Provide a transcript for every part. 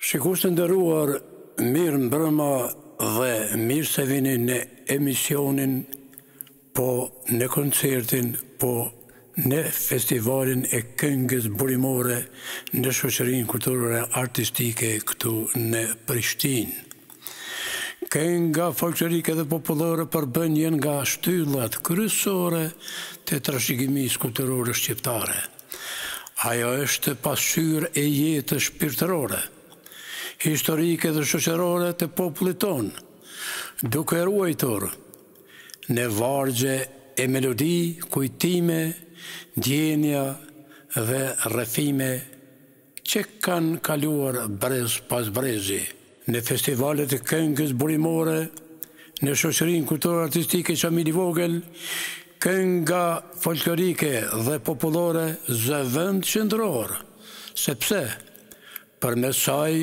Shikues të nderuar, mirë mbrëma dhe mirë se vini në emisionin, po në koncertin, po në festivalin e këngës burimore në shoqërinë kulturore artistike këtu në Prishtinë. Kënga folklorike dhe popullore përbën një nga shtyllat kryesore të trashëgimisë kulturore shqiptare. Ajo është pasqyrë e jetës shpirtërore, historike dhe shoqërore të popullit tonë, duke ruajtur në vargje e melodi, kujtime, ndjenja dhe rrëfime që kanë kaluar brez pas brezi. Në festivalet e këngës burimore, në shoqërinë kulturore artistike Qamili Vogël, kënga folklorike dhe popullore zë vend qendror, sepse përmes saj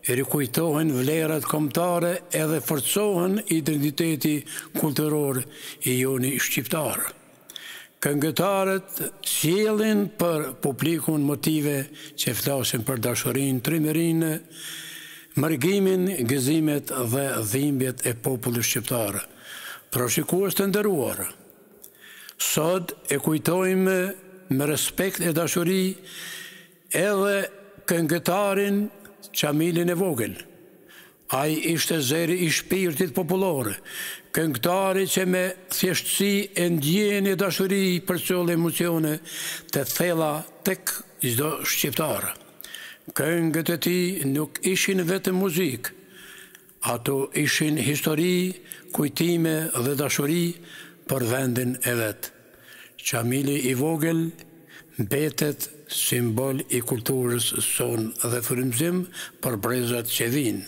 rikujtohen vlerat kombëtare edhe forcohen identiteti kulturor i joni shqiptar. Këngëtarët sjellin për publikun motive që flasin për dashurinë, trimërinë, mërgimin, gëzimet dhe dhimbjet e popullit shqiptar. Pra shikues të nderuar, sot e kujtojmë me respekt e dashuri edhe këngëtarin Qamilin e Vogël. Ai ishte zëri i shpirtit popullor, këngëtari që me thjeshtësi e ndjeni dashuri përcjell emocione të thella tek çdo shqiptar. Këngët e tij nuk ishin vetëm muzikë, ato ishin histori, kujtime dhe dashuri për vendin e vet. Qamili i Vogël mbetet simbol i kulturës sonë dhe frymëzim për brezat që vinë.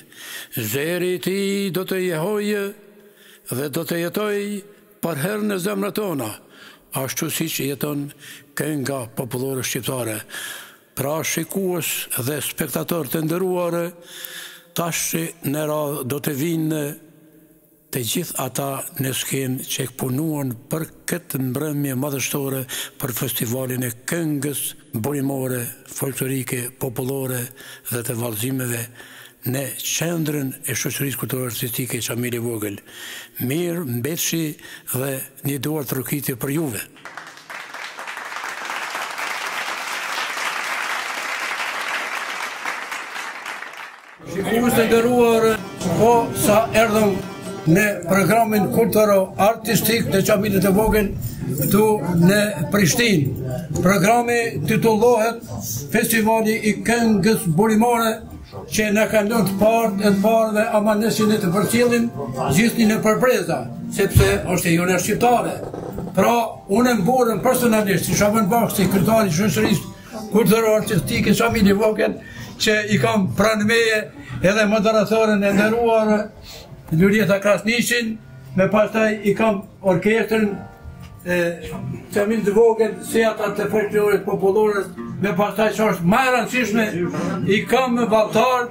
Zëri i tij do të jehojë dhe do të jetojë për herë në zemrat tona, ashtu siç jeton kënga popullore shqiptare. Pra shikues dhe spektator të nderuar, tash në radhë do të vinë të gjithë ata në skenë që punuan për këtë mbrëmje madhështore për festivalin e këngës burimore, folklorike, popullore dhe të vallëzimeve në qendrën e shoqërisë kulturore artistike Qamili Vogël. Mirë mbetëshi dhe një duar trokitje për juve. Shikues të nderuar, po sa erdhëm në programin kulturor artistik të Qamilit të Vogël këtu në Prishtinë. Programi titullohet Festivali i këngës burimore, që na kanë lënë të parë dhe amanesin e të përcjellin gjithë në përbreza, sepse është e jona shqiptare. Pra, unë mburëm personalisht si Shaban Bakshi, kryetari i shoqërisë kulturore artistike Qamili Vogël, që i kam pranë meje edhe moderatorën e nderuar Lurieta Krasnishin, me pastaj i kam orkestrën Qamil të Vogël, si ata të folklorit popullore, me pastaj që është më e rëndësishme, i kam vallëtar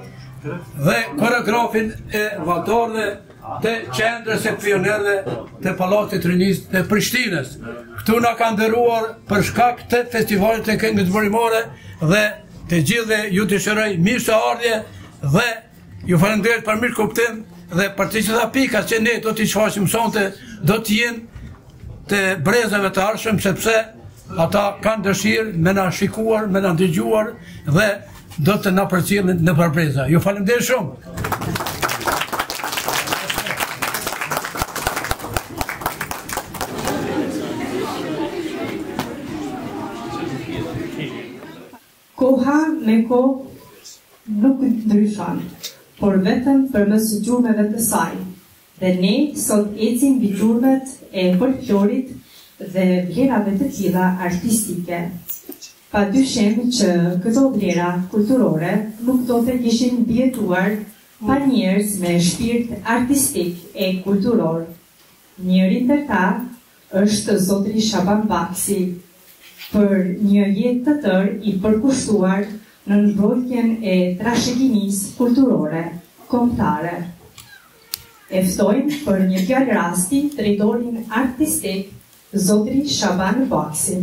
dhe koreografin e vallëtarëve të qendrës e pionerëve të Pallatit të Rinisë të Prishtinës. Këtu na kanë nderuar për shkak të festivalit të këngës burimore dhe të gjithë ju të shëroj mirë se ardhje dhe ju falenderoj për mirë kuptim dhe për të gjitha pikat që ne do t'i shfaqim sonte do t'jenë të brezave të ardhshëm, sepse ata kanë dëshirë me na shikuar, me na dëgjuar dhe do të na përcjellin në përbreza. Ju falenderoj shumë. Koha me kohë nuk ndryshon, por vetëm përmes gjurmëve të saj. Dhe ne sot ecim mbi gjurmët e folklorit dhe vlerave të tilla artistike. Padyshim që këto vlera kulturore nuk do të kishin mbijetuar pa njerëz me shpirt artistik e kulturor. Njëri ndër ta është zotri Shaban Bakshi, për një jetë të tërë i përkushtuar në mbrojtjen e trashëgimisë kulturore kombëtare. E ftojmë për një fjalë rasti drejtorin artistik, zotri Shaban Bakshi.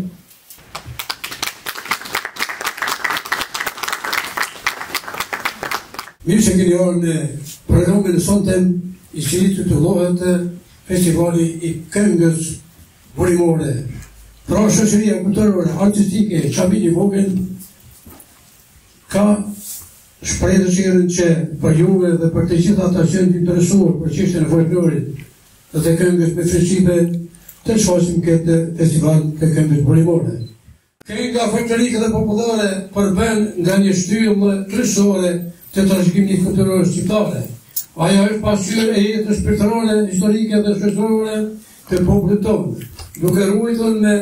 Mirë që keni orë në programin e sontem, i cili titullohet Festivali i këngës burimore. Pra shoqëria kulturore artistike Qabini Vogël ka shprehë dëshirën që për juve dhe për të gjithë ata që janë interesuar për çështjen e folklorit dhe këngës me festive të shfaqim këtë festival të këngës burimore. Kënga folklorike dhe popullore përbën nga një shtyllë kryesore të trashëgimit kulturor shqiptare. Ajo është pasqyrë e jetës shpirtërore, historike dhe shoqërore të popullit tonë, duke ruajtur me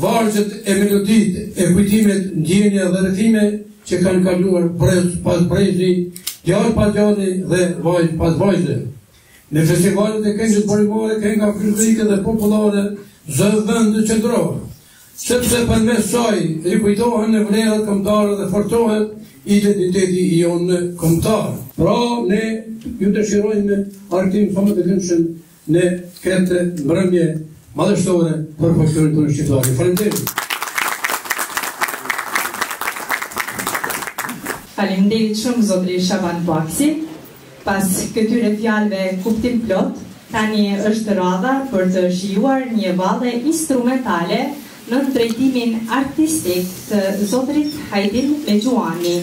vargjet e meloditë, e kujtimet, ndjenja dhe rrethime që kanë kaluar brez pas brezi, djalë pas djali dhe vajzë pas vajze. Në festivalet e këngës burimore, kënga folklorike dhe popullore zë vend qendror, sepse përmes saj rikujtohen në vlerat kombëtare dhe forcohet identiteti i jonë kombëtar. Pra, ne ju dëshirojmë artim sa më të këndshëm në këtë mbrëmje madhështore për folklorin tonë shqiptar. Faleminderit. Faleminderit shumë zotëri Shaban Buaksi. Pas këtyre fjalëve kuptim plot, tani është radha për të shijuar një valle instrumentale në drejtimin artistik të zotërit Hajdin Mexhuani.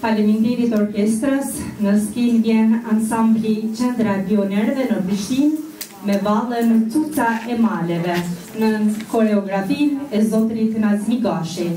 Faleminderit orkestrës, në skin vjen ansambli Qendra e Pionerëve në Prishtinë me vallën Cuca e Maleve në koreografinë e zotërit Nazmi Gashi.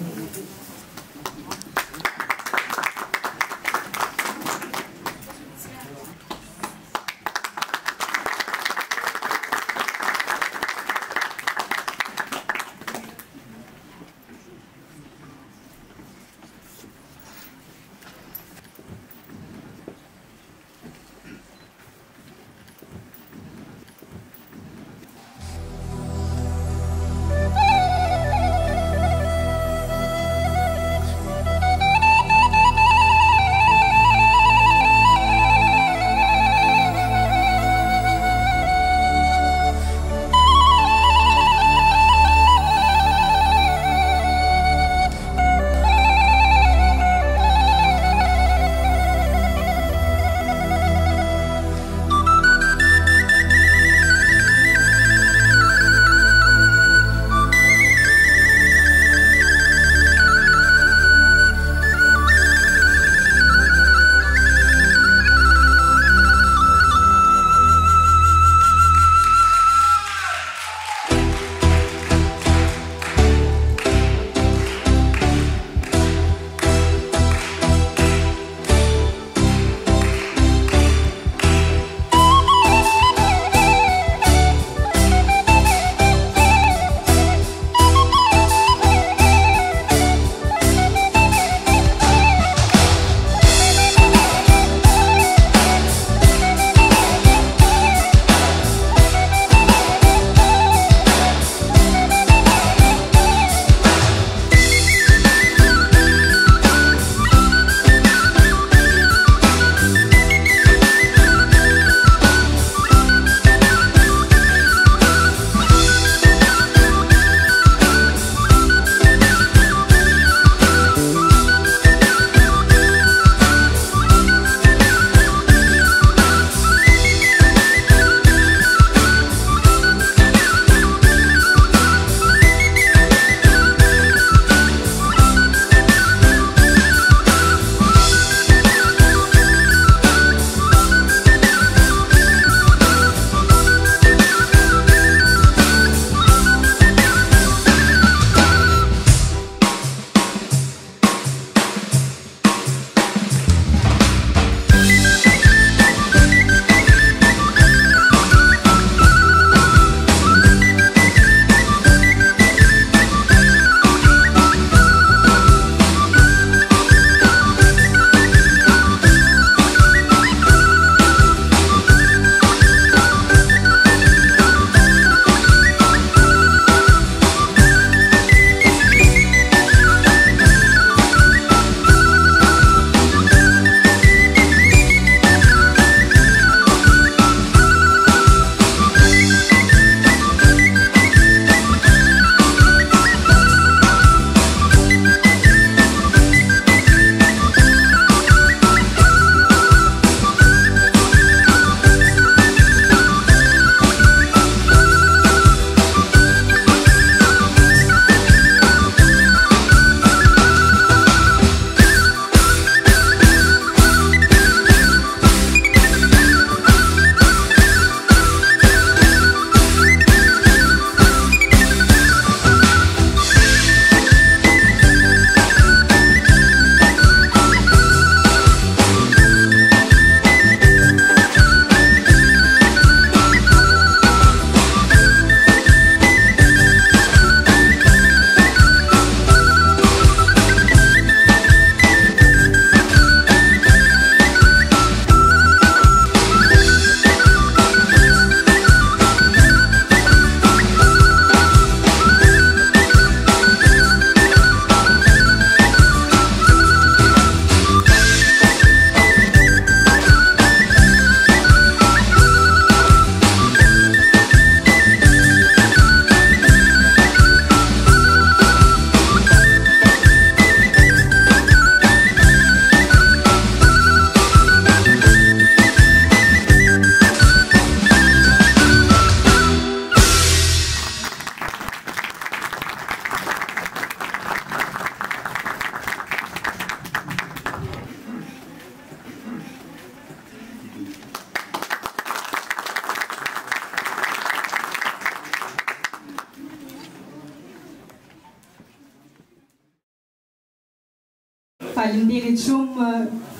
Faleminderit shumë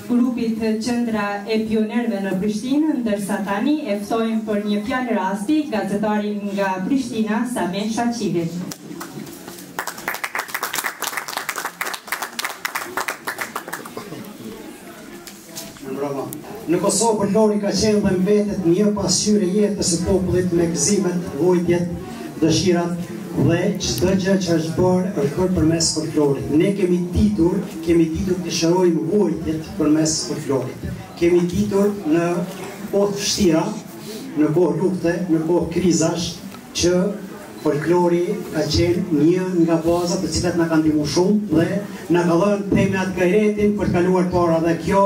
grupit Qendra e Pionerëve në Prishtinë, ndërsa tani e ftojmë për një fjalë rasti gazetarin nga Prishtina, Samen Shaqivit. Në Kosovë folklori ka qenë dhe mbetet një pasqyrë e jetës së popullit me gëzimet, vojtjet, dëshirat dhe çdo gjë që është bërë përmes folklorit. Ne kemi ditur të shërojmë vojtjet përmes folklorit. Kemi ditur në kohë vështira, në kohë lufte, në kohë krizash, që folklori ka qenë një nga bazat të cilat na kanë ndihmuar shumë dhe na ka dhënë themin atë gajretin për të kaluar para, dhe kjo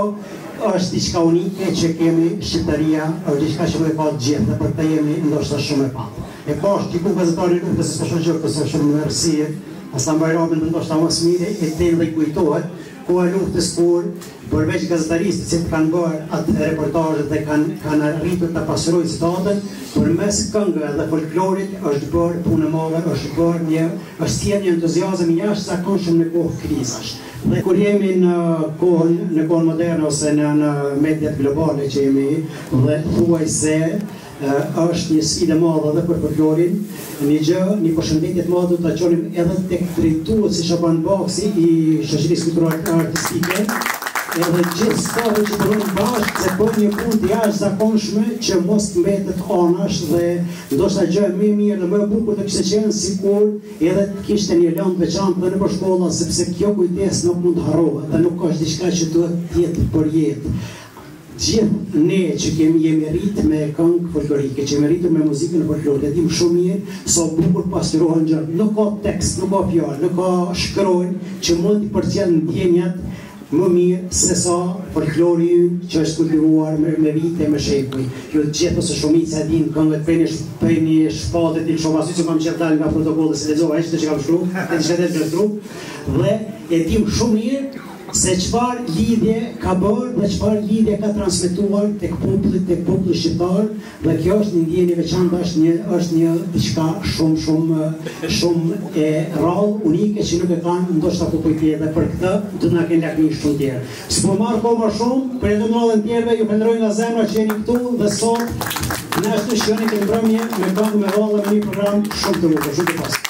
është diçka unike që kemi Shqiptaria, është diçka që më pa të gjithë, dhe për të jemi ndoshta shumë e patë. E poshtë që ku gazetari luftës së shoqëror të shumë mërësie, asa Bajramin ndoshta më së miri e ten dhe kujtohet, ku e luftës kur përveç gazetaristë që kanë bërë atë reportazhet dhe kanë arritur të pasurojnë citatën, përmes këngëve dhe folklorit është bërë punë e madhe, është sjellë një entuziazëm i jashtëzakonshëm në kohë krizash. Dhe kur jemi në kohën moderne ose në mediat globale që jemi, dhe thuaj se është një sfidë e madhe edhe për folklorin, një përshëndetje të madhe do ta çonim edhe tek drejtues si Shaban Baksi i shoqërisë kulturore artistike, edhe gjithë stafet që punojnë bashkë, se bën një punë të jashtëzakonshme që mos mbetet anash, dhe ndoshta gjë më e mirë dhe më e bukur të kishte qenë sikur edhe të kishte një lëndë veçantë dhe nëpër shkolla, sepse kjo kujtesë nuk mund të harrohet dhe nuk është diçka që duhet të jetë për jetë. Gjithë ne që jemi rritë me këngë folklorike, që jemi rritë me muzikën e folklorit, e dim shumë mirë sa bukur pastruohen gjërat. Nuk ka tekst, nuk ka fjalë, nuk ka shkronjë që mund të përcjell ndjenjat më mirë se sa folklori që është kultivuar me vite, me shekuj. Ju të gjithë ose shumica e dinë këngët prej një shpatë të shumë asy që kam qenë dalë nga protokolli se lexova hiç që kam shkruar, e diçka të trup, dhe e dim shumë mirë se çfarë lidhje ka bërë dhe çfarë lidhje ka transmetuar tek populli shqiptar, dhe kjo është një ndjenjë veçantë, është një diçka shumë e rrallë, unike, që nuk e kanë ndoshta popujt tjerë, dhe për këtë do na kenë lakmi shumë tjerë. S'po marr kohë më shumë, për ndonjëllën tjerëve ju falenderoj nga zemra që jeni këtu dhe sot në ashtu shihoni të mbrëmje me këngë me vallë me një program shumë të bukur, shumë të pasur.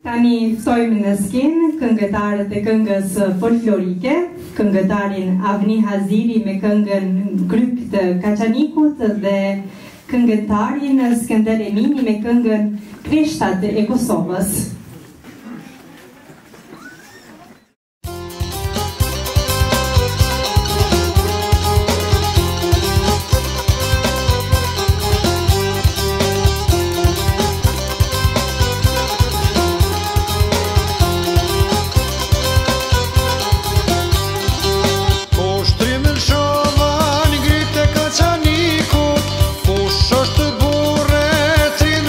Tani ftojmë në skenë këngëtarët e këngës folklorike, këngëtarin Avni Haziri me këngën Kryp të Kaçanikut dhe këngëtarin Skënder Emini me këngën Kreshtat e Kosovës.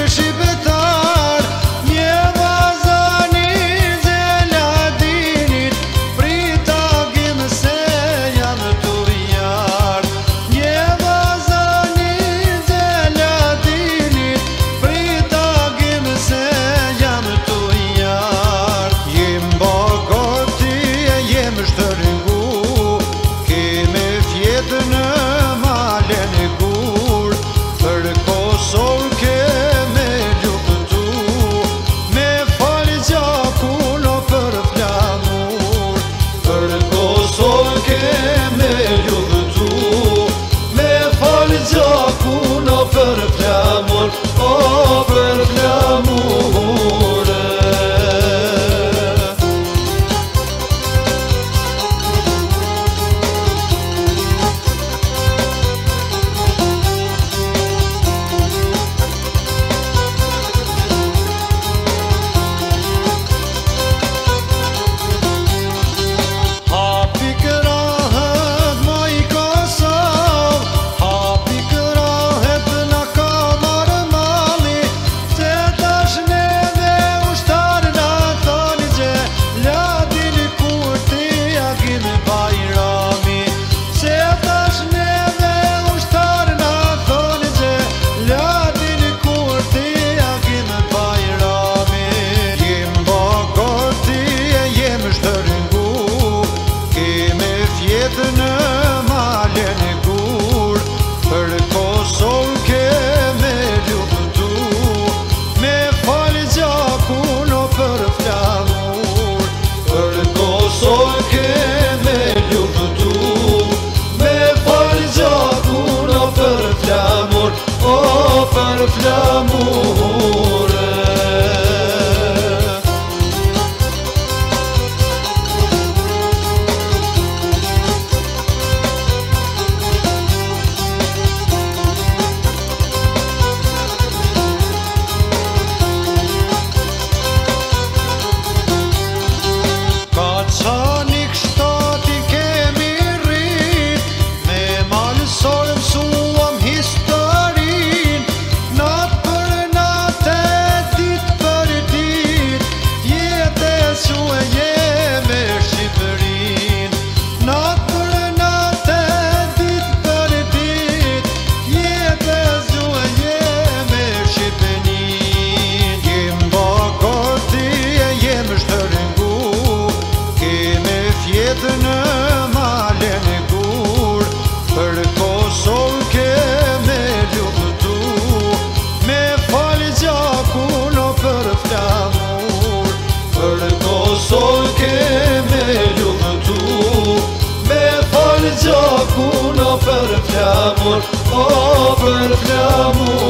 Shqiptar, mjeva për flamure. Gjakuno për flamur, o për flamure.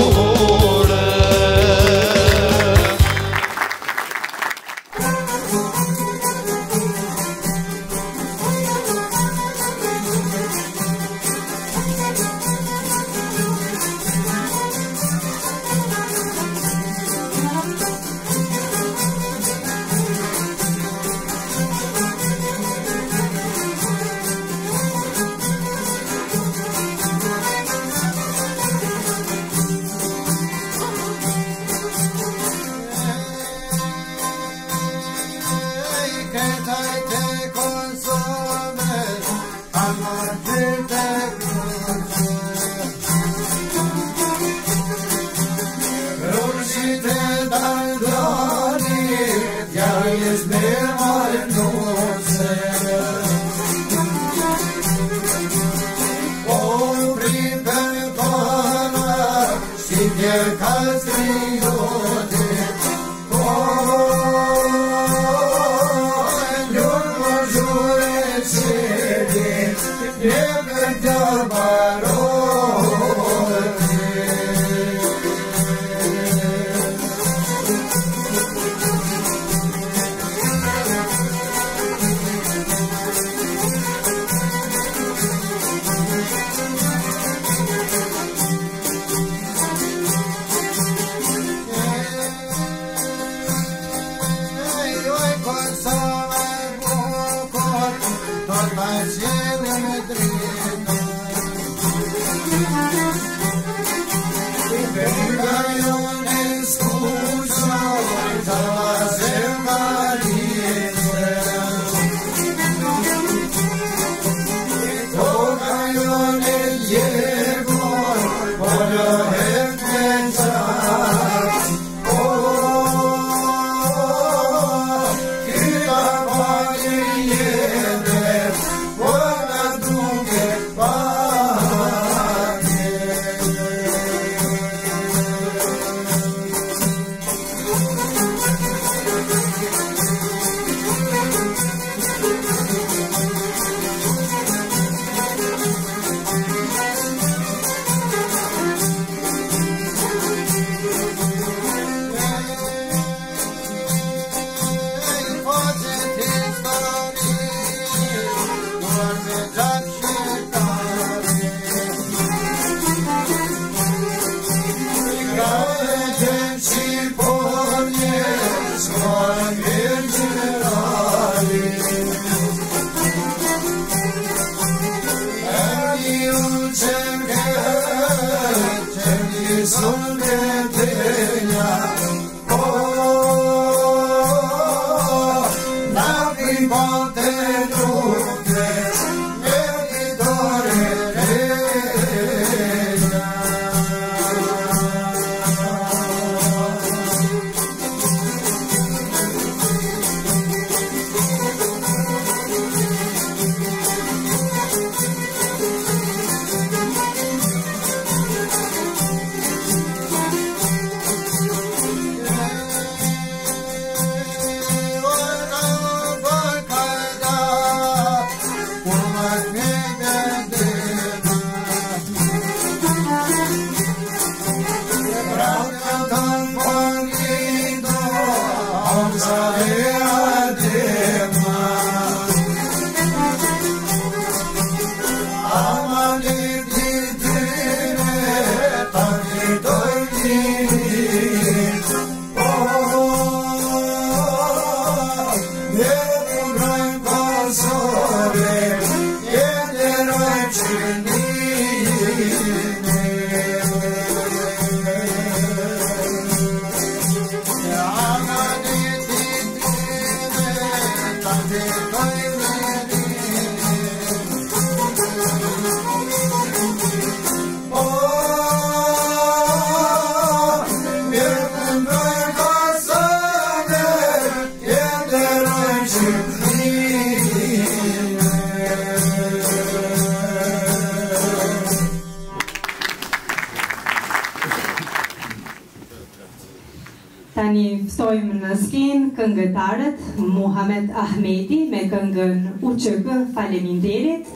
tani ftojmë në skenë këngëtarët Muhamet Ahmeti me këngën UÇK Faleminderit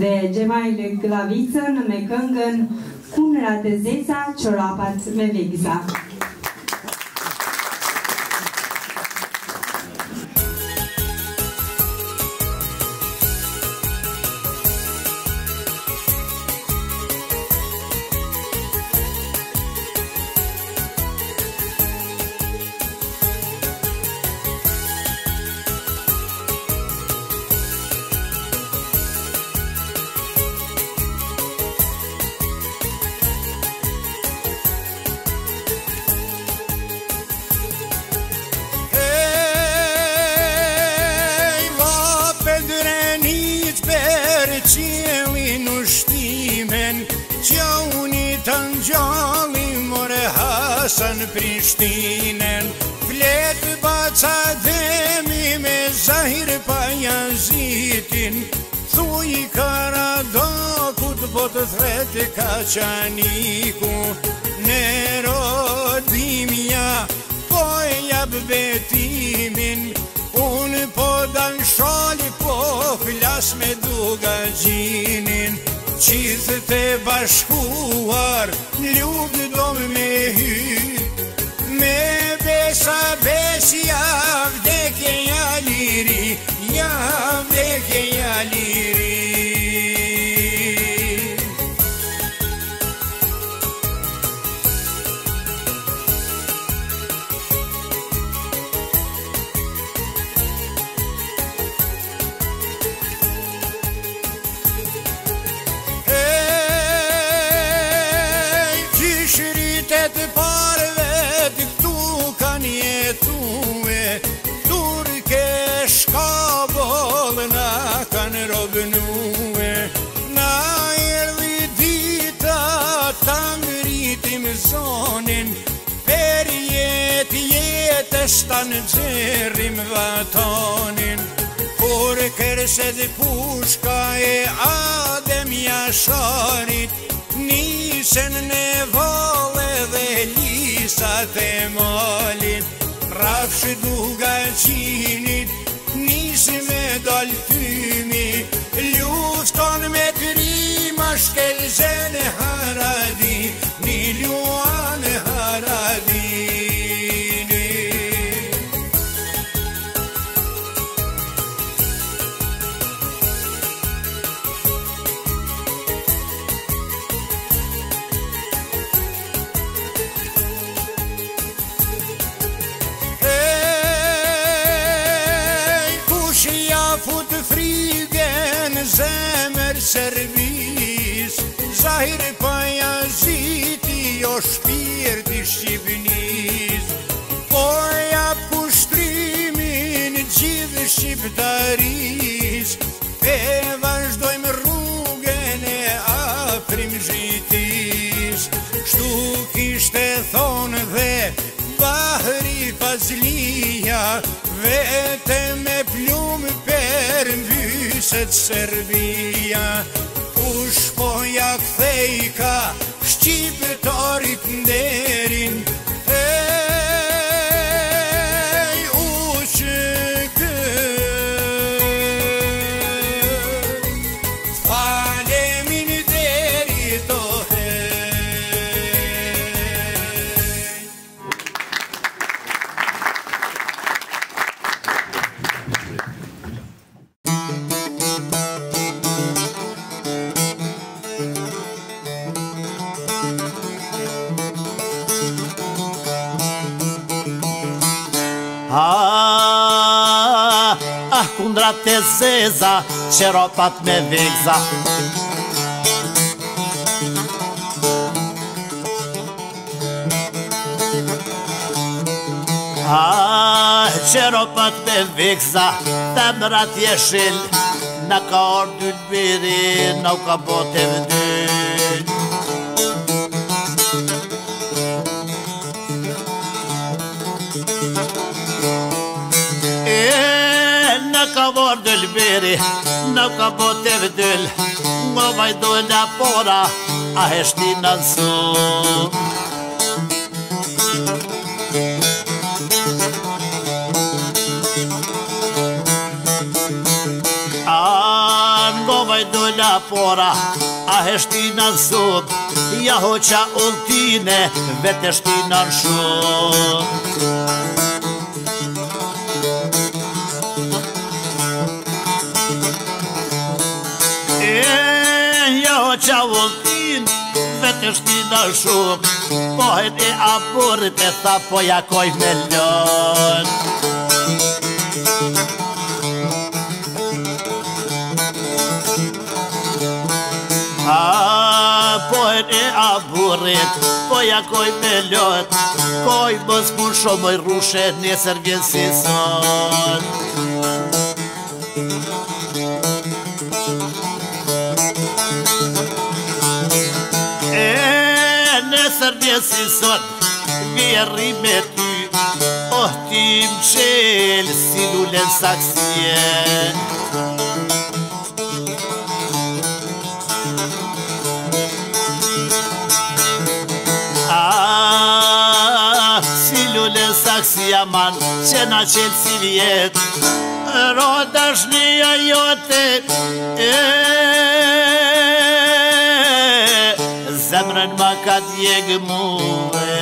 dhe Xhemail Glavicën me këngën Kunrat e Zeza, Çorapat me Vegza. Qelin ushtimen që unë të ngjalli more Hasan Prishtinen flet baca demi me Zahir Pajazitin thuj Karadokut po të thret Kaçaniku në rodimja po e jap betimin unë po dan shali po flas me Dugaxhinin qizët e bashkuar lugë do me hyp me besa besja vdekje ja liri ja vdekje ja liri. Na erdhi dita ta ngritim zonin per jetës ta nxerrim vatonin kur kërset pushka e Adem Jasharit nisen në valle dhe lisat e malit rafsh Dugaxhinit nisi me dal fymi lufton me krima shkelzen Haradi një luan Haradini. Fut frigen zemër servis Zahir Pajaziti o shpirti Shqipnis po jap kushtrimin gjithë shqiptaris e vazhdojmë rrugën e Afrim Zhitis shtu kishte thonë dhe Bahri Fazlia vete me plumë per mbyset Serbia kush po ja kthej ka shqiptarit nderin UÇK faleminderit o Kundrat e zeza, Çorapat me Vegza. Çorapat me Vegza, femrat jeshil, na ka ardhur biri, na ka bote vdyl. Ka vardël beri, në ka bote vdyl Më vajdolla pora, a heshti në nësu pora, a heshtina në sub, ja hoqa ulltine, vete shtina në shumë. Ja hoqa ulltine, vete shtina në shumë, pohet e aburit e tha po jakoj me lën. Pohet e aburit, po jakoj me lot, koj mos kur shumoj rushe, nesër vjen si sot. Nesër vjen si sot, vjerri me ty, oh ti m'qel, si lulen saksje. Si jaman që na qelë si vjet, roda shnia jote, zemrën ma ka djegë muve.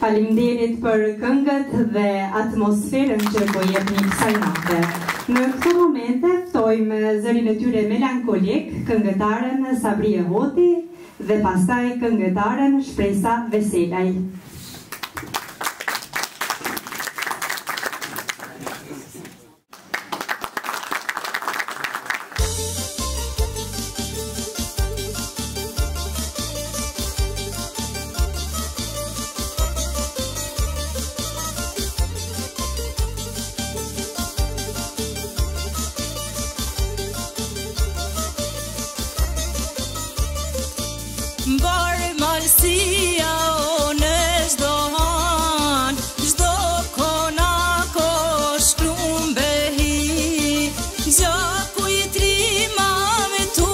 Faleminderit për këngët dhe atmosferën që po jepni kësaj nate. Në këto momente ftojmë zërin e tyre melankolik, këngëtaren Sabrie Hoti dhe pastaj këngëtaren Shpresa Veselaj. Barë marësia o në zdo han, zdo kona ko shkrum behi, gjaku i trima me tu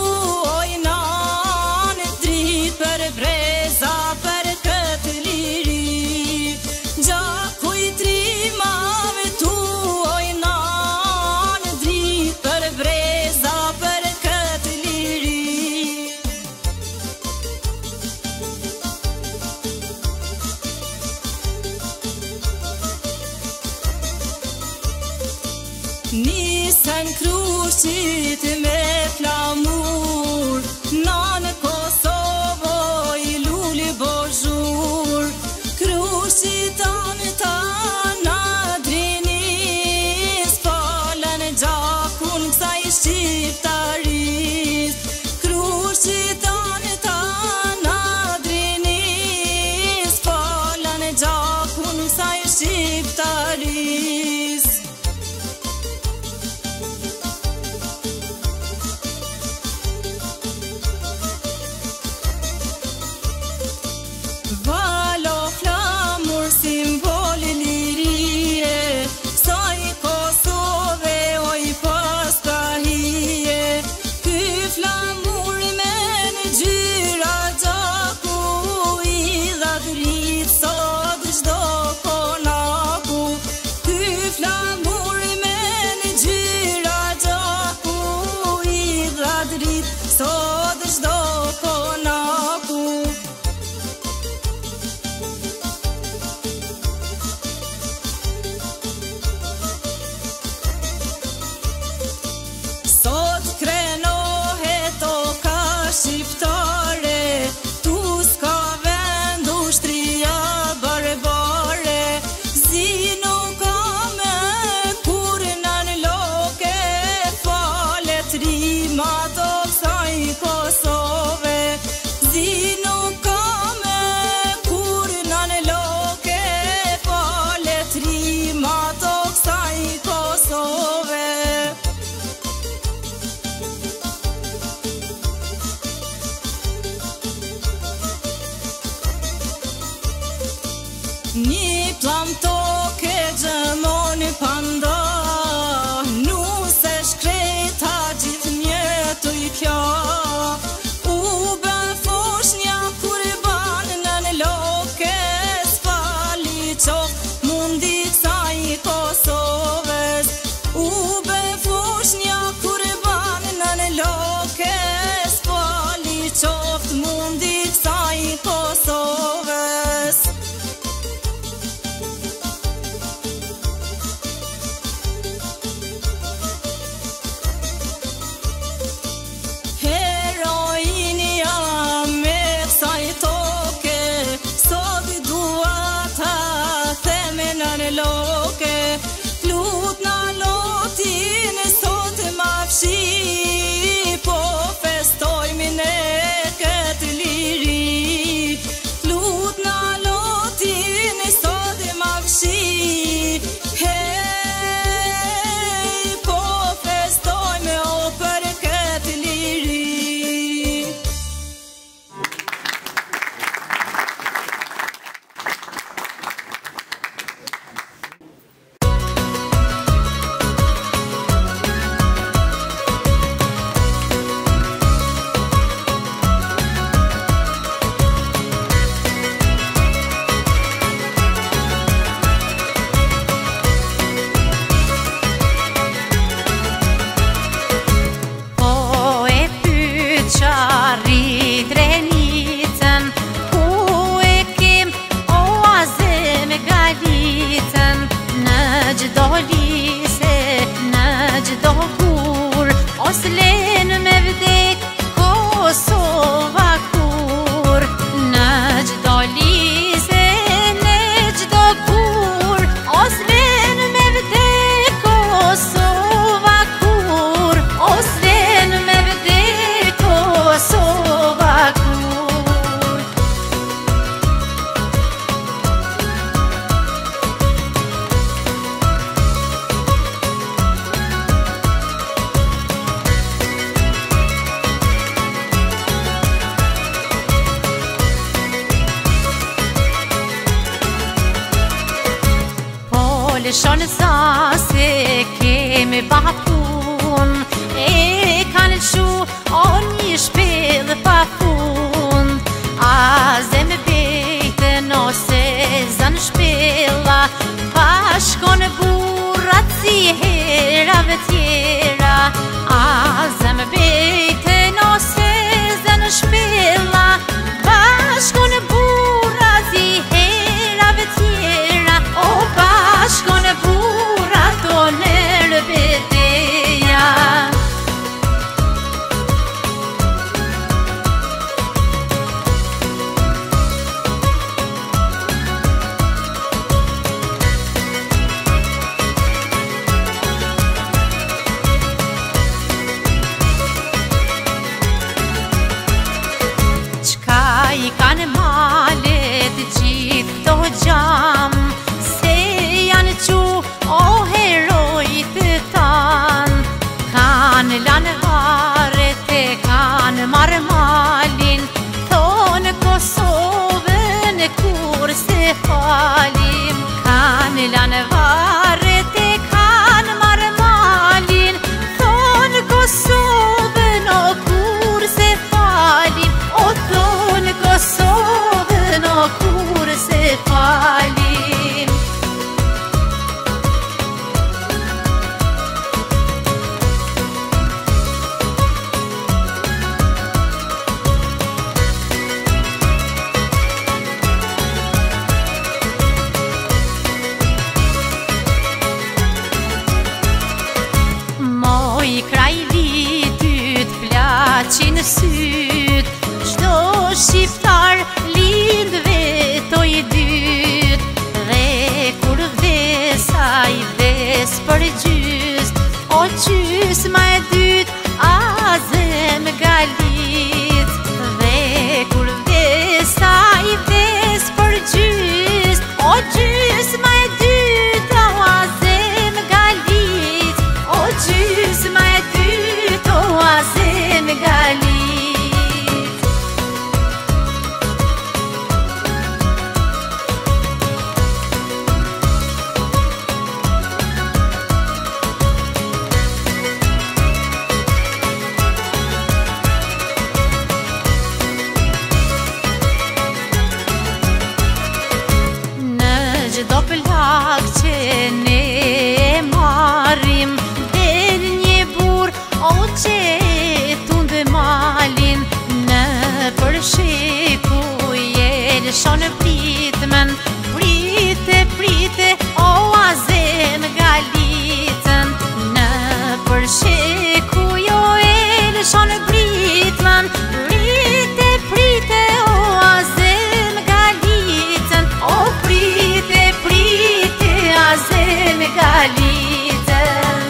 ojnan, drit për breza për këtë liri, gjaku i trima me tu ojnan, drit për breza për këtë liri. Nisën krushit me flamur, nanë Kosovo i luli bozhur, krushit tanë tanë drinis, falën gjakun kësaj shqiptaris, krushit tanë tanë drinis, falën gjakun kësaj shqiptaris. Valo flamur simbol lirie, saj Kosove oj pastahie, ky flamur me në gjyra gjaku, i dha drit sot çdo konaku, ky flamur me në gjyra gjaku, i dha drit sot çdo konaku. Shqiptare, tu s'ka vend ushtria barbare, zi nuk ka me kur nën loke, falet rimat o kësaj Kosove, zi nuk ka me kur nën loke, falet rimat o kësaj Kosove. Një plam toke gjëmon panda, nuse shkreta gjithë një të i kja, u bën lëshon sa se kemi pa pun, e kanë lëshu o një shpellë pa fund. A zemë bejten ose zanë shpella, bashkon burrat si herave tjera. A zemë bejten ose zanë shpella, bashkon burrat si herave tjera. O bashkon burrat toner beteja. I kanë malet gjithë to gjam, se janë qu o herojt tanë. Kanë lanë varet e kanë marë malin, thonë Kosovën kur se falim. Kanë lanë varet e kanë marë malin, thonë Kosovën kur se falim. O thonë Kosovën kur se falim. Moj kraj vityt plaqin syt, çdo shqiptar lind vetoj dyt. Dhe kur vdes ai vdes për gjys, o gjys ma e dyt a zem galit. Dhe kur vdes ai vdes për gjys, o gjys ma e dyt a zem galit. O gjys ma e dyt o zem galit. Çdo plak që ne marim, del një burr o qetun dhe malin. Në përsheku lëshon pritmen, prite o azem galitën. Në përsheku jo lëshon pritmen, prite o azem galitën. O prite azem galitën.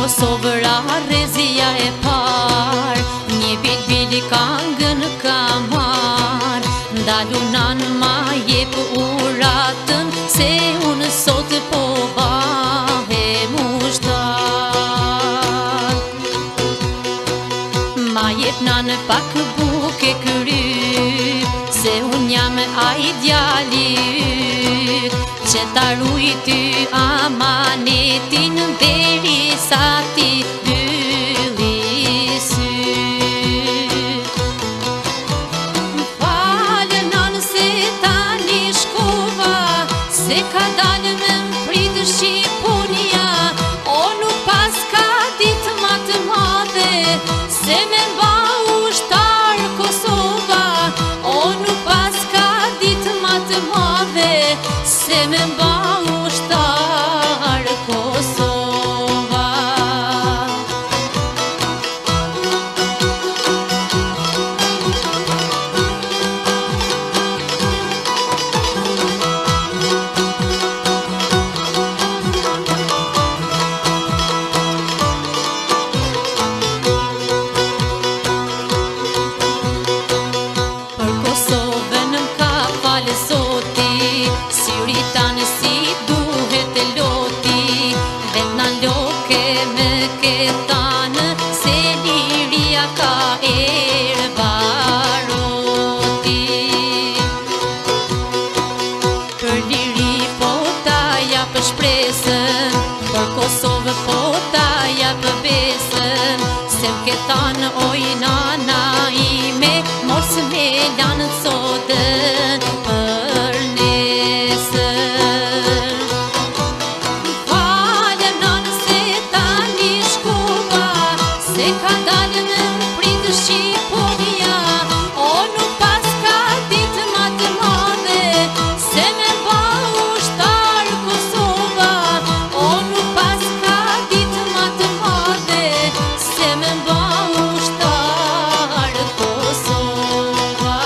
Kosovëra rezia e par, një bilbili kangën ka mar. Ndalunan ma jep uratën, se unë sot po bahe mushtar. Ma jep nanë pak buke kry, se unë jam ai djali yt, që ta ruj ty amanetin deri sa ti hylli syt. Falë nanë se tani shkova, se ka dalë me mprit Shqipunia. O nuk pas ka ditë ma të madhe, se me mba ushtar Kosova. O nuk pas ka ditë ma të madhe, se me mba ushtar Kosova. për besën, se m'ketan oj nana ime, mos me lanë të sotën për nesër. Falem nanë se tani shkova, se ka dalë në pritë Shqiponia, o nuk pas ka ditë ma të madhe, se me ba ushtar Kosova, o nuk pas ka ditë ma të madhe, se me ba ushtar Kosova.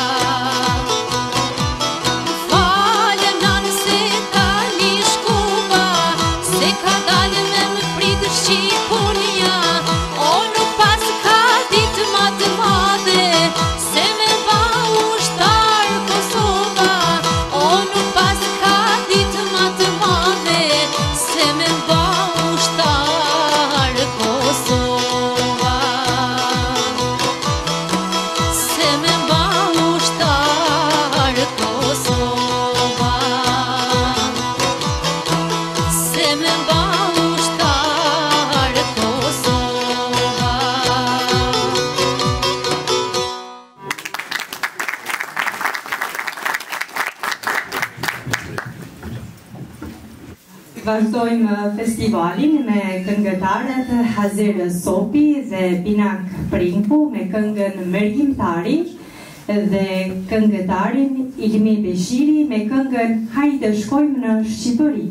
Falem nanë se tani shkova, se ka dalë në pritë Shqiponia, o nuk pas ka ditë ma të madhe, se me ba ushtar Kosova, o nuk pas ka ditë ma të madhe, se me ba ushtar Kosova, se me ba ushtar Kosova, se me ba ushtar Kosova. Vazhdojmë festivalin me këngëtarët Hazer Sopi dhe Binak Pringu me këngën Mërgjimtari dhe këngëtarin Ilmi Beshiri me këngën Hajde shkojmë në Shqipëri.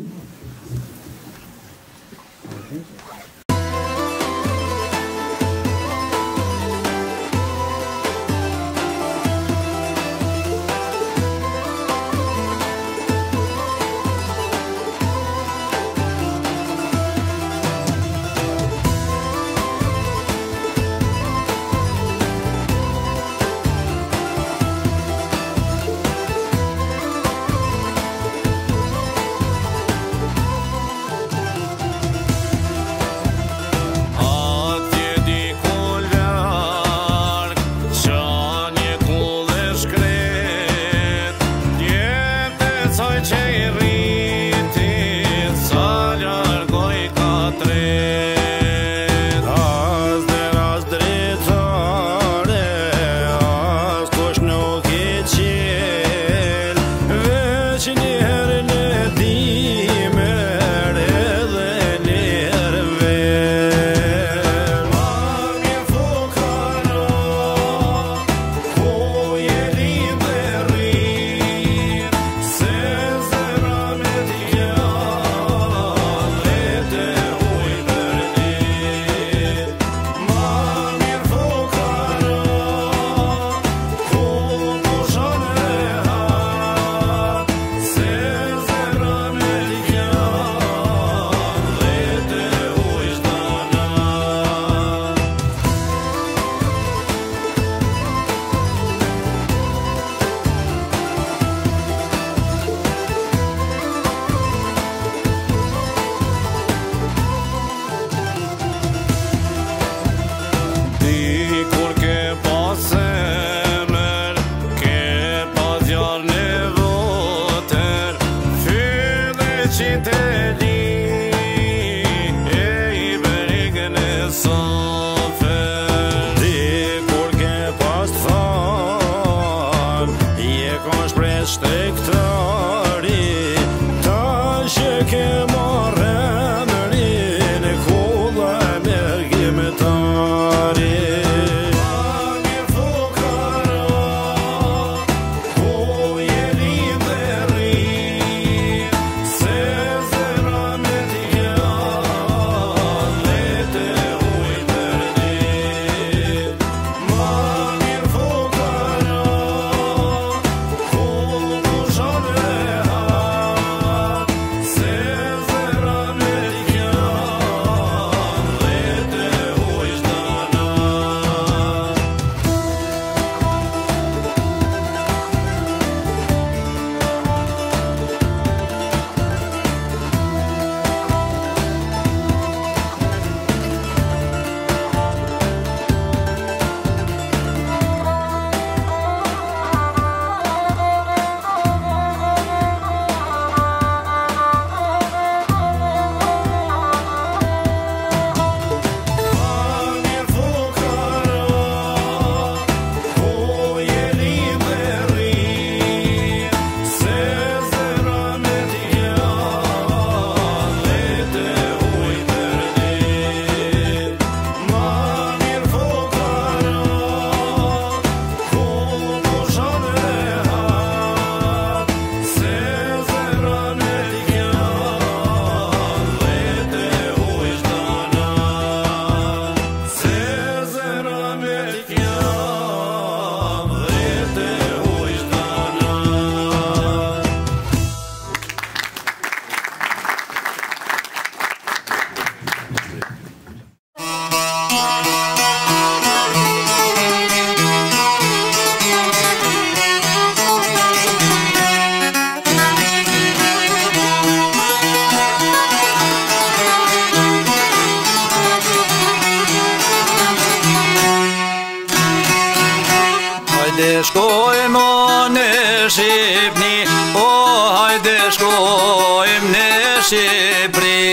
Hajde shkojmë në Shqipni, o hajde shkojmë në Shqipëri.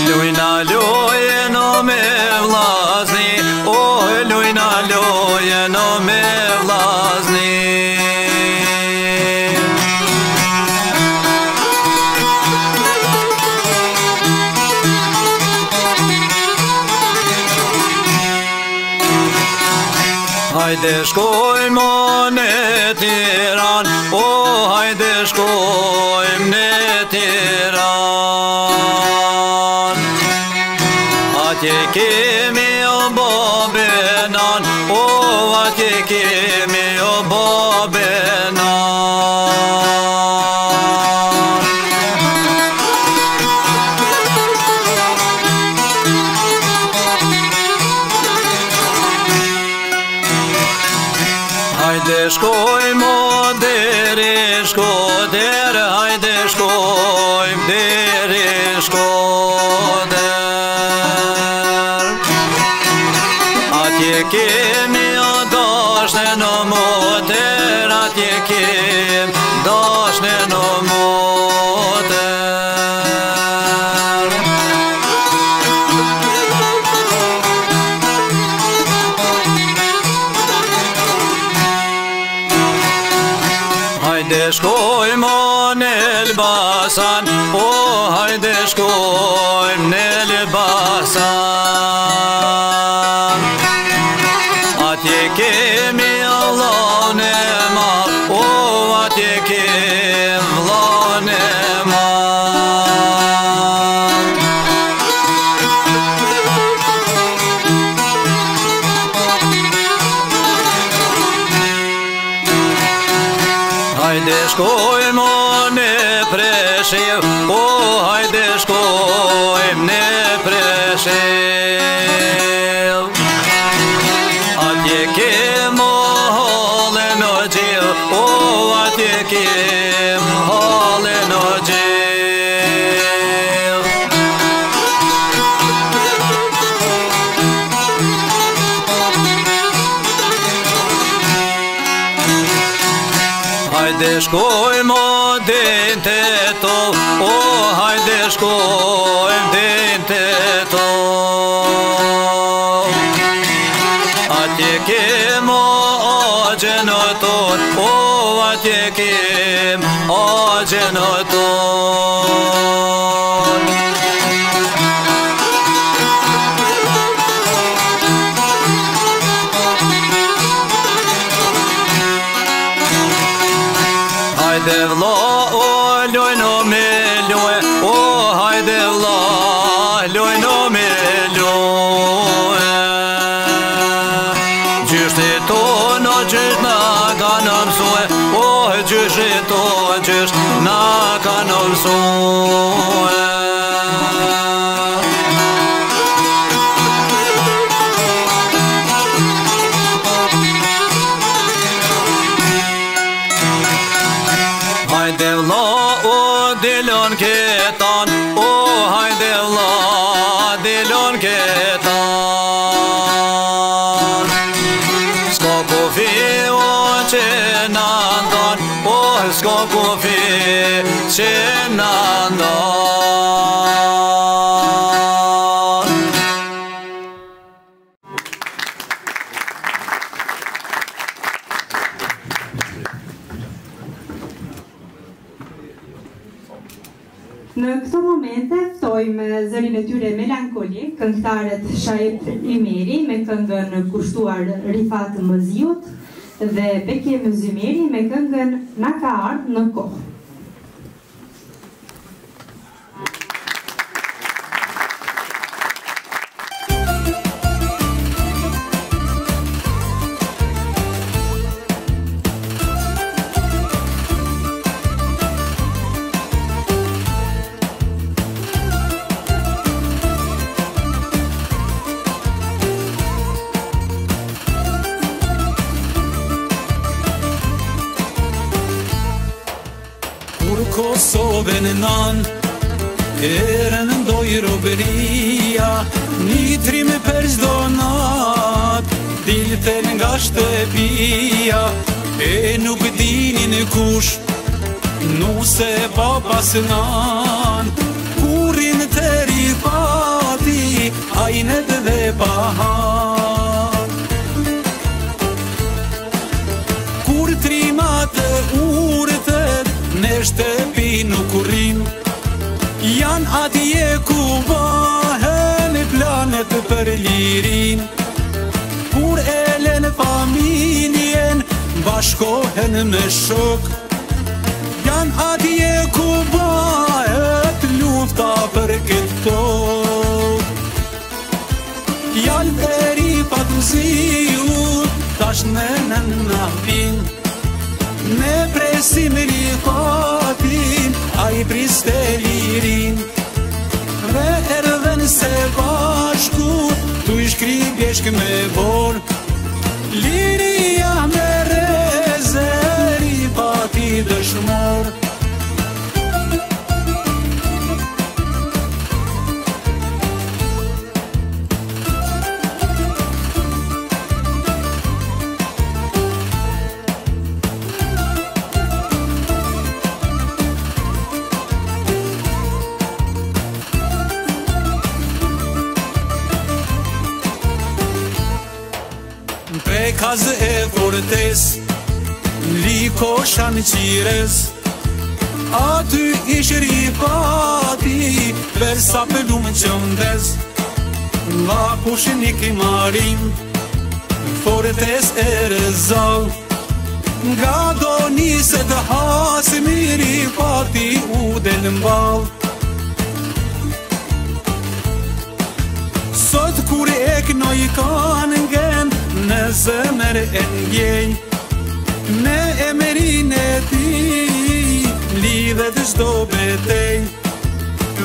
Lujna lojeno me vllazni, o lujna lojeno me vllazni. Hajde shkojmë në Tiran, o hajde shkojmë në Tiran. Atje kemi o babenan, o atje kemi o babenan. Hajde shkojmë deri Shkodër, hajde shkojmë deri Shkodër. Atje kemi o dashnë në motër, atje kemi dashnë në motër. Hajde shkojmë në Elbasan, o hajde shkojmë në Elbasan. Atje kemi Allahun e madh, o atje kemi Allahun e madh. Hajde shkojmë në Preshev, o hajde shkojmë në Preshev. Atje kemi hallën o gjell, o atje kemi hallën o gjell. Hajde shkojmë din Tetov, o hajde shkojmë din Tetov. Atje kemi agjen o ton, o atje kemi agjen o ton. Hajde vlla o lojno me loj, o hajde vlla lojno me loj. Gjyshti ton o gjysht na kanë mësue, o gjyshti ton gjysht na kanë mësue. Hajde vlla o dilon ketan, o hajde vlla dilon ketan. Ska kofi o që na ndan, o ska kofi që na ndan. Në këto momente ftojmë zërin e tyre melankolik, këngëtarët Shaip Ymeri me këngën kushtuar Rifat Mëziut dhe Bekje Mëzymeri me këngën Na ka ardhur në kohë. Kosovën nan, erën ndoj robëria, nitri me për çdo nat, Dilten nga shtëpia e nuk dinin kush, nuse babas nan, kurin të rifati, ajnet dhe bahar. Kur trimat urtet në shtëpi nuk rin, jan atje ku vahen planet për lirin. Kur elen familjen, bashkohen me shok, jan atje ku vahet lufta për këtë tokë. Jalë e rifat mziu, tash në vin, ne presim rifatin, a i priste lirin. Dhe erdhen se bashku, tu i shkri bjeshk me vor, liria me reze, rifati dëshmor. Prekaz e fortes, liko shanë qires, aty ish rifati, versa pëllum qëndez. Nga pushin i kimarim, fortes e rezal, nga do niset hasmi rifati u del mbal. Sot kur e knoj kanë ngen, në zemër e njej, në emerin e ti, lidhet çdo betej.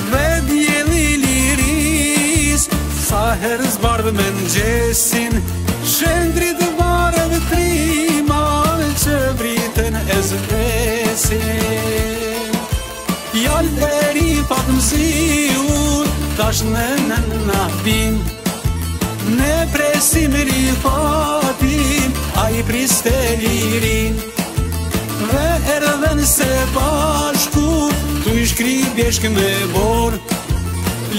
Dhe djeli liris, sa herë zbardh me ngjesin, shëndrit varëv trimal që vriten e zvesin. Jalë e rifat mziu, tash në vin, ne presim rifatin, a i priste lirin. Dhe erdhen se bashku, tu i shkri bjeshk me bor,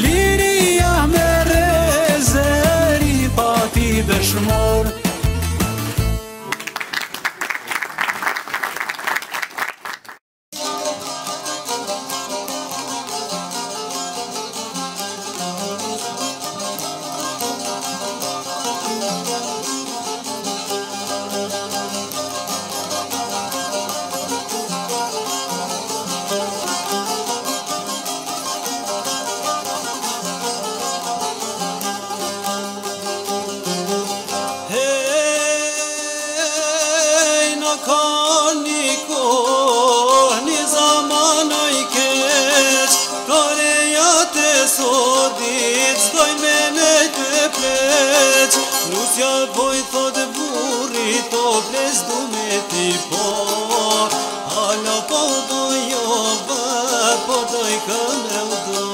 liria me reze, rifati dëshmor. Nusja boj thot burri, to ples du me ti po, hala po dojo bë, po doj këmre u do.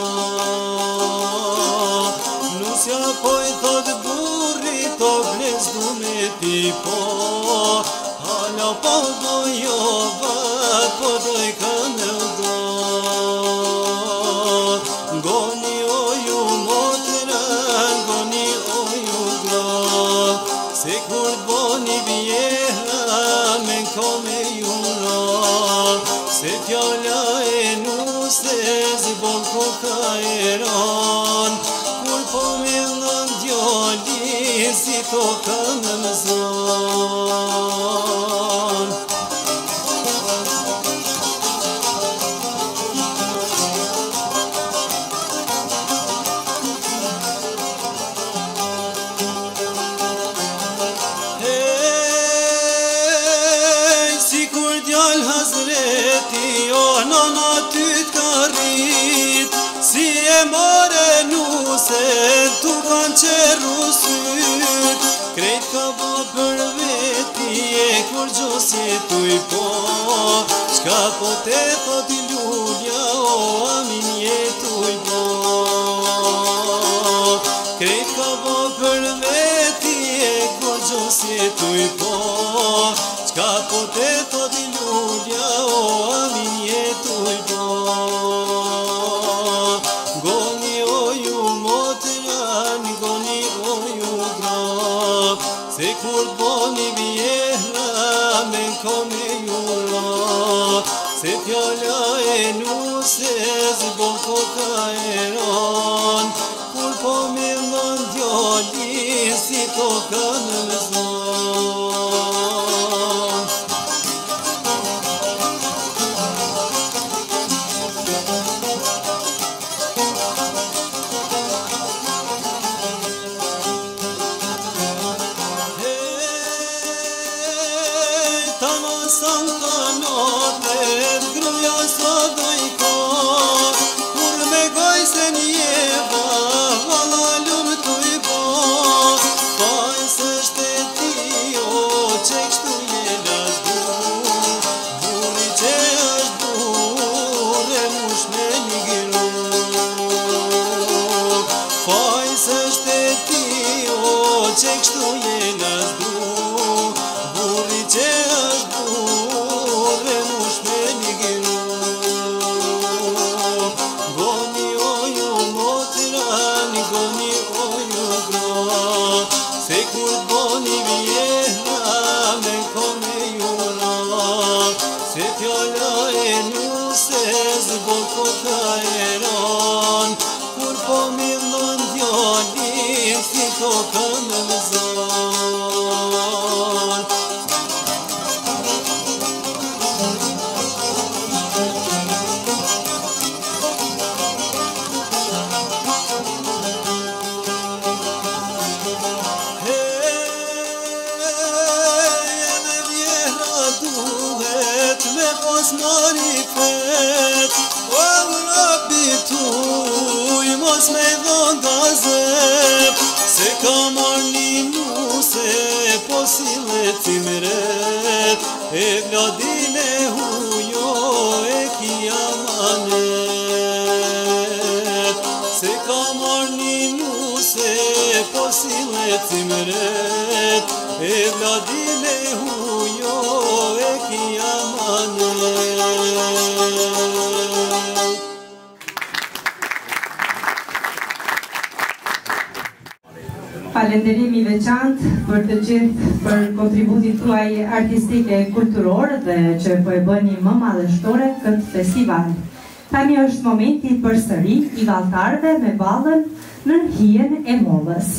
Nusja boj thot burri, to ples du me ti po, hala po dojo bë, po doj këmre u do. Goni o ju motrën, goni o ju gra, se kur t'boni vjeha, me n'kome ju ra. Se fjalla e nusës, bon koka e ran, kur po me nën djali, si toka në mëzan. Si e more nuset, tu kanë qeru syt, krejt ka ba për veti e kur gjosje tu i po, qka po te thot i lulja o amin jetu i po. Krejt ka ba për veti e kur gjosje kur t'boni vjehra me kome jura, se fjalla e nusës bon koka e ran, kur po mirëman djali si toka në zan. E vladine hujo e kiamanet, se ka marni nuse po silet cimret, e vladine hujo e kiamanet. Falenderimi veçantë për të gjithë për kontributin tuaj artistike e kulturor dhe që po e bëni më madhështore këtë festival. Tani është momenti përsëri i valltarëve me ballën në hijen e mollës.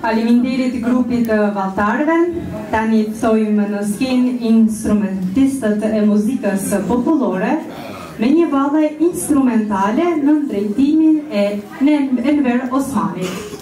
Faleminderit grupit të valltarëve. Tani ftojmë në skenë instrumentistët e muzikës popullore me një vallë instrumentale në drejtimin e Enver Osmanit.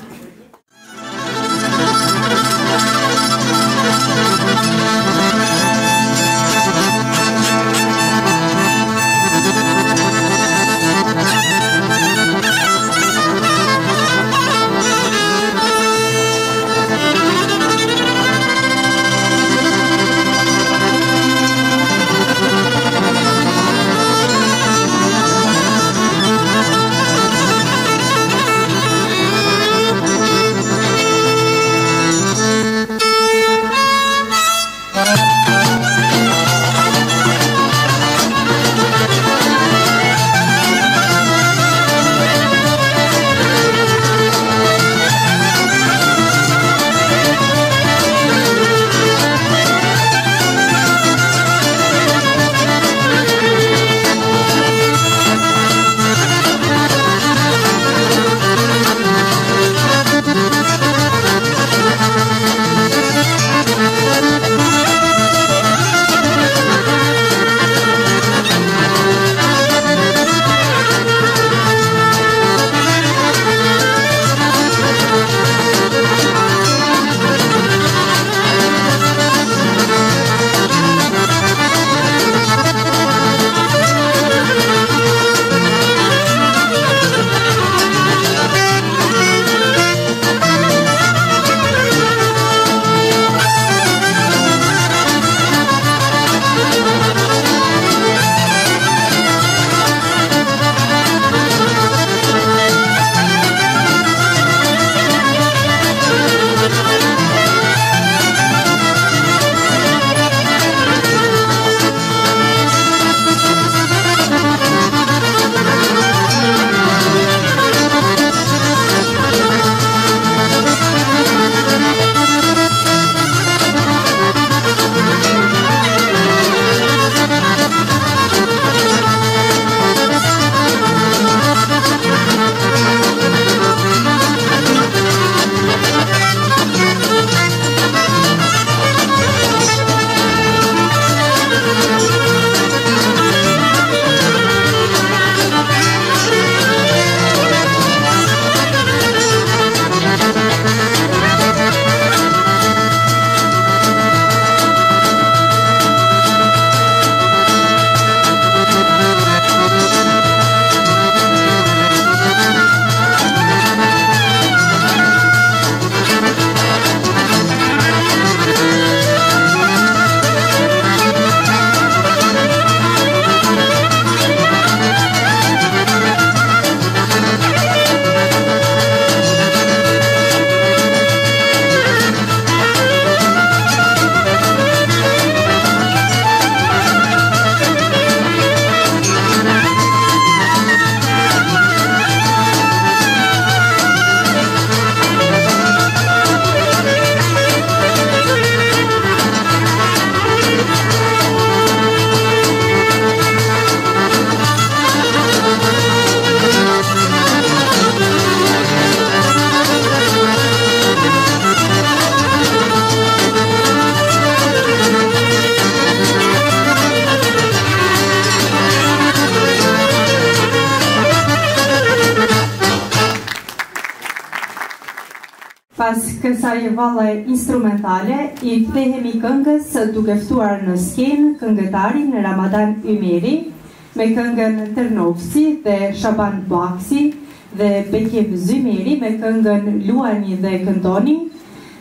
Pas kësaj valle instrumentale, I kthehemi këngës duke ftuar në skenë këngëtarin Ramadan Ymeri me këngën Tërnovsi dhe Shaban Buaksi dhe Bekjeb Zymeri me këngën Luani dhe Këndoni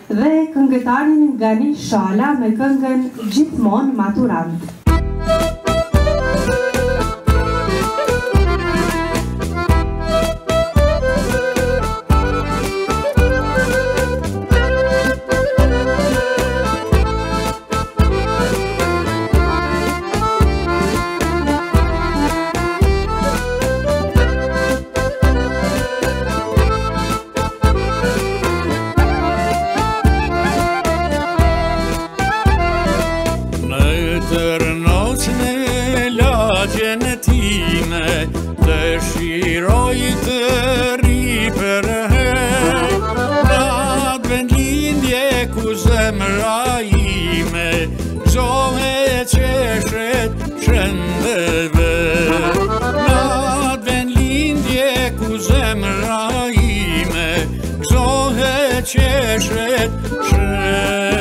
dhe këngëtarin Gani Shala me këngën Gjithmonë Maturant. Dëshiroj të ri për herë, na vend ku zemra ime gëzohet qeshet shëndeve.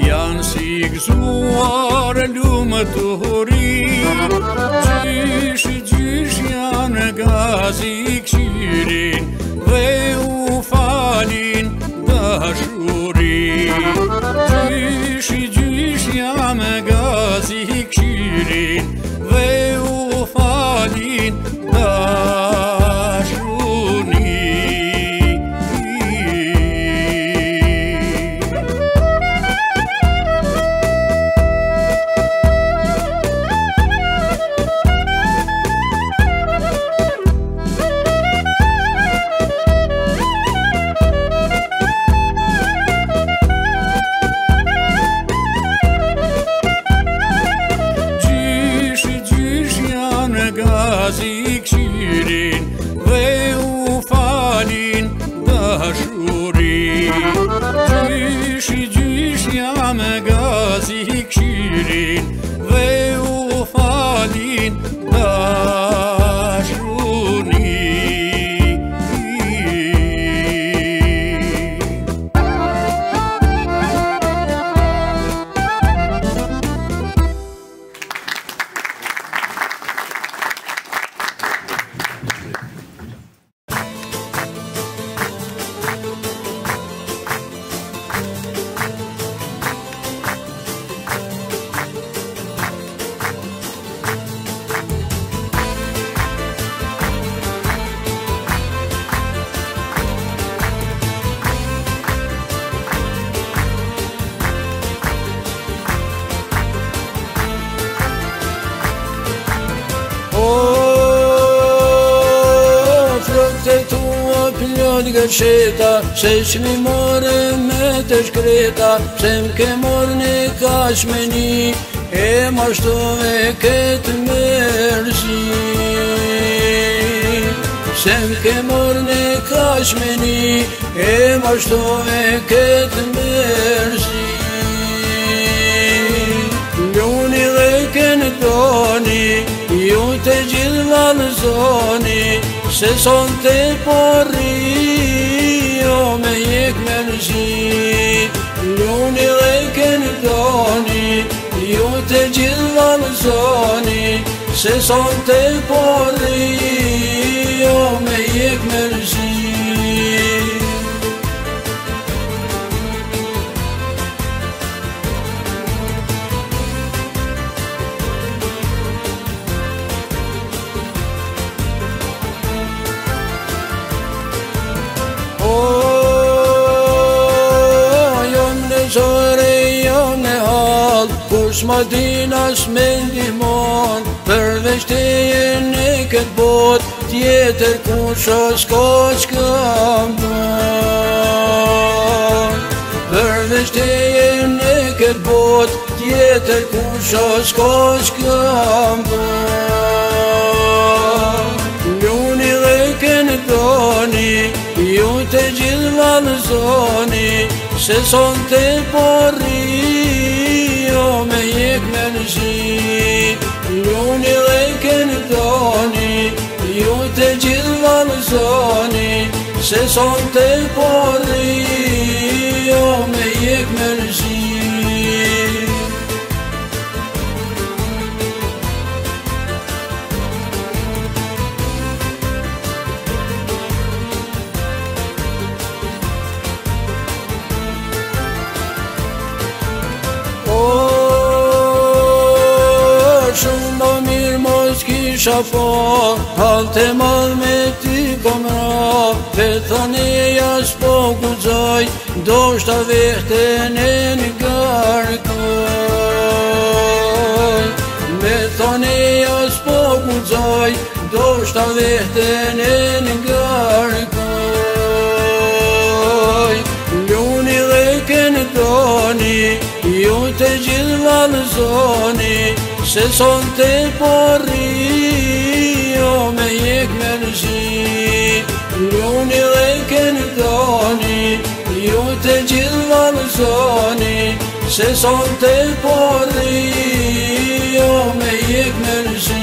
Janë si gëzuar lumë të hurin, gjysh janë gazi këshirin dhe u falin dashurin. Gjysh janë gazi këshirin dhe u falin dashurin. Gazi këshirin dhe u falin dashurin. Gjysh jam gazi këshirin dhe u falin dashurin. Gërsheta, se shmi more me të shkreta, se m'ke morë një kashmeni, e mashtove këtë mërzi. Se m'ke morë një kashmeni, e mashtove këtë mërzi. Ljuni dhe kënë doni, ju të gjithë valëzoni, se son të porri, me jek mërzi. Ljuni dhe kënë doni, ju të gjithë valëzoni, se son të porri, me jek mërzi. Kush ma dinas me ndihmon, përveç teje në këtë bot, tjetër kush o s'ka ç'kam bon. Përveç teje në këtë bot, tjetër kush o s'ka ç'kam bon. Ljuni dhe kënë doni, ju të gjithë valëzoni, se son të porri, me jek mërzi. Ljuni dhe kënë doni, ju të gjithë valëzoni, se son të porri, me jek mërzi. Kisha po, halte madh me ty kom ra, vetën e jas po guxoj, do shta vehten e ngarkoj, me thone as po guxoj, do shta vehten e ngarkoj. Luni dhe kënë doni, ju të gjithë valëzoni, se son të porri, jo me jek me lëzi. Luni dhe kënë doni, ju të gjithë valëzoni, se son të porri, jo me jek me lëzi.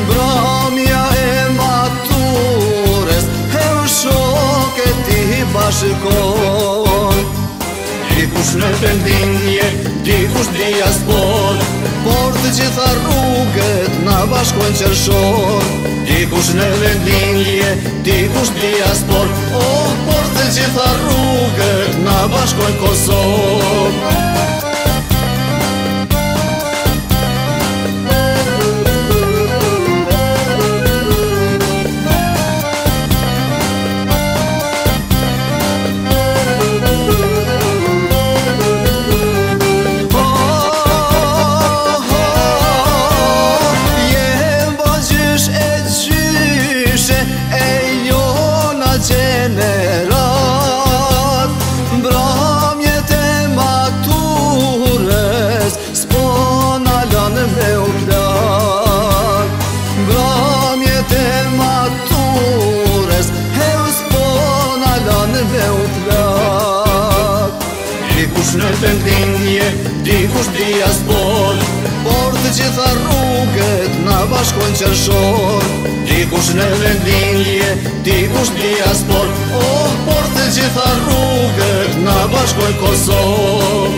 Bramja e matures, her shoke ti bashkon. Dikush në vendinje, dikush diaspor, por të gjitha rrugët na bashkojnë qërshon. Dikush në vendinje, dikush diaspor, por të gjitha rrugët na bashkojnë Kosovë. Generat, bramjet e matures, s'po na lanë me u plak. Bramjet e matures, s'po na lanë me u plak. Dikush në vendinje, dikush diaspor, por të gjitha rrugët na bashkojnë qërshon. Dikush në vendinje, dikush diaspor, por të gjitha rrugët na bashkojnë Kosovë.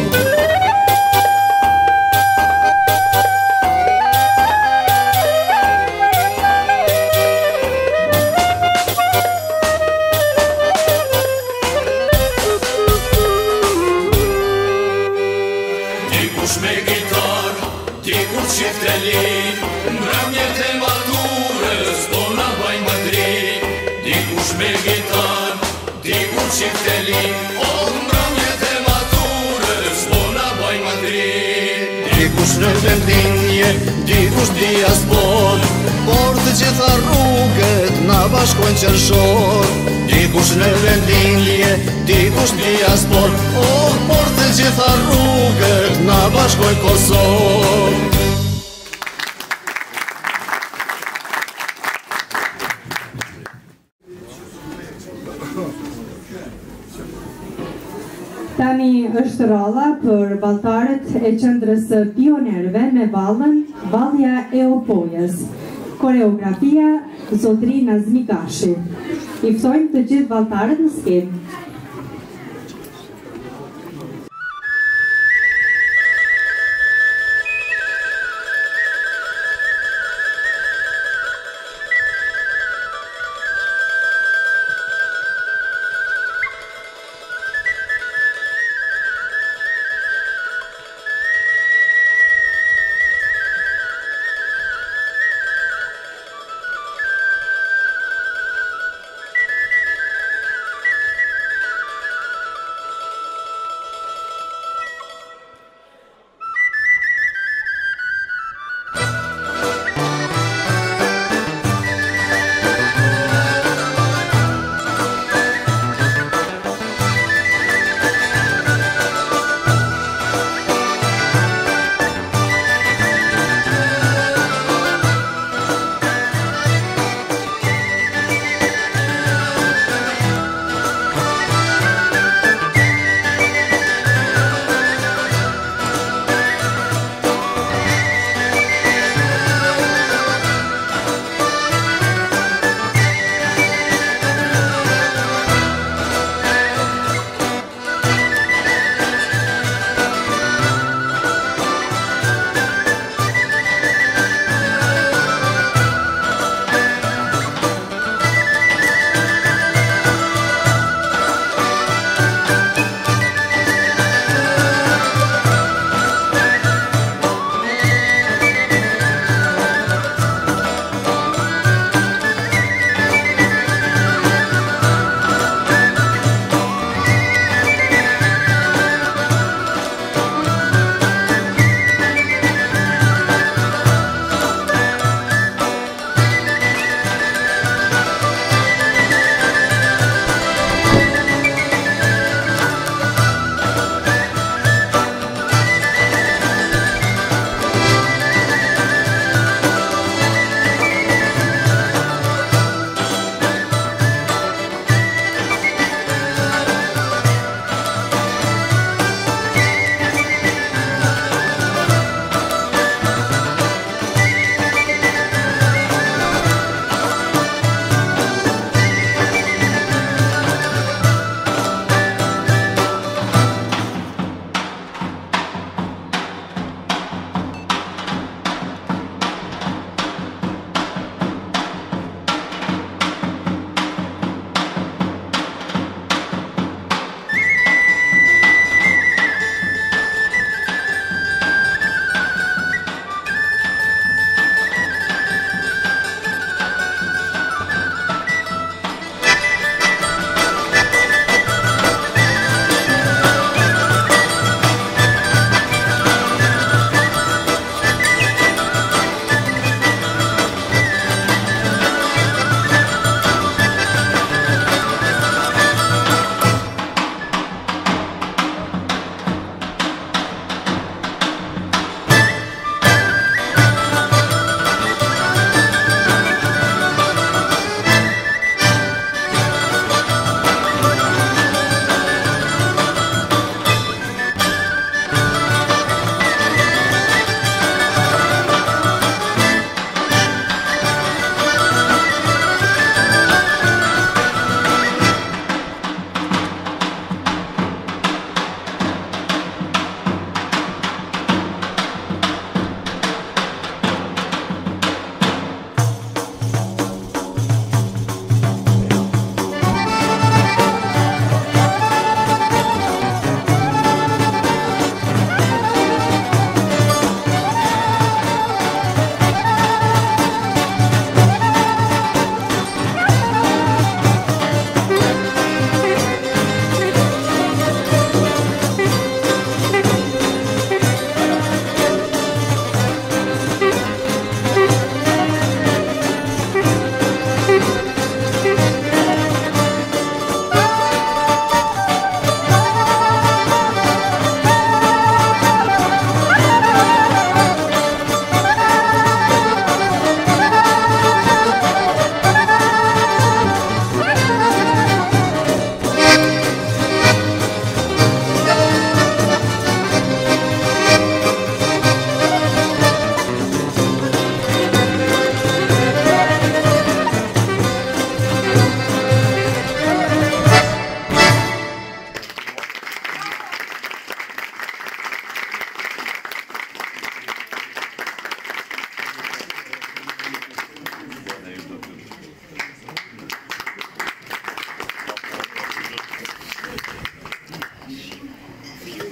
Dikush me gitar, dikush qiftelin, bramjet e matures, po na bajnë më drin. Dikush me gitar, dikush qiftelin, bramjet e matures, po na bajnë më drin. Dikush në vendinje, dikush diaspor, por të gjitha rrugët na bashkojnë qërshon. Dikush në vendinje, dikush diaspor, por të gjitha rrugët na bashkojnë Kosovë. Tani është ralla për valltarët e qendrës së pionerëve me vallën Vallja e Opojës. Koreografia Zotri Nazmi Gashi. I ftojmë të gjithë valltarët në skenë.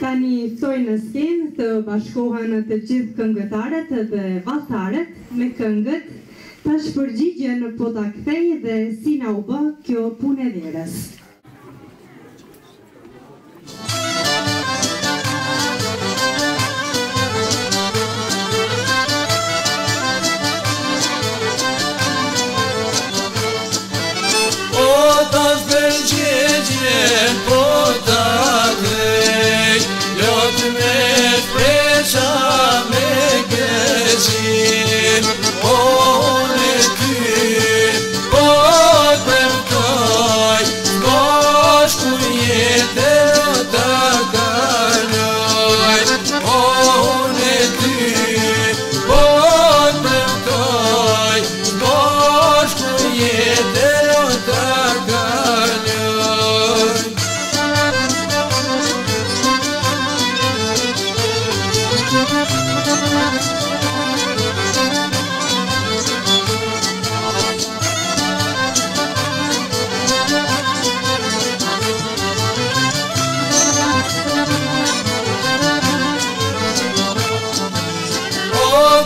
Tani ftoj në skenë të bashkohen të gjithë këngëtarët dhe vallëtarët me këngët tash përgjigjen po ta kthej dhe si na u bë kjo punë e verës. O tash përgjigjen po ta kthej, lot me shpresha me gëzim, o në ty, po të mtoj, kosh ku jetë të kaloj, o në ty, po të mtoj, kosh ku jetë të kaloj.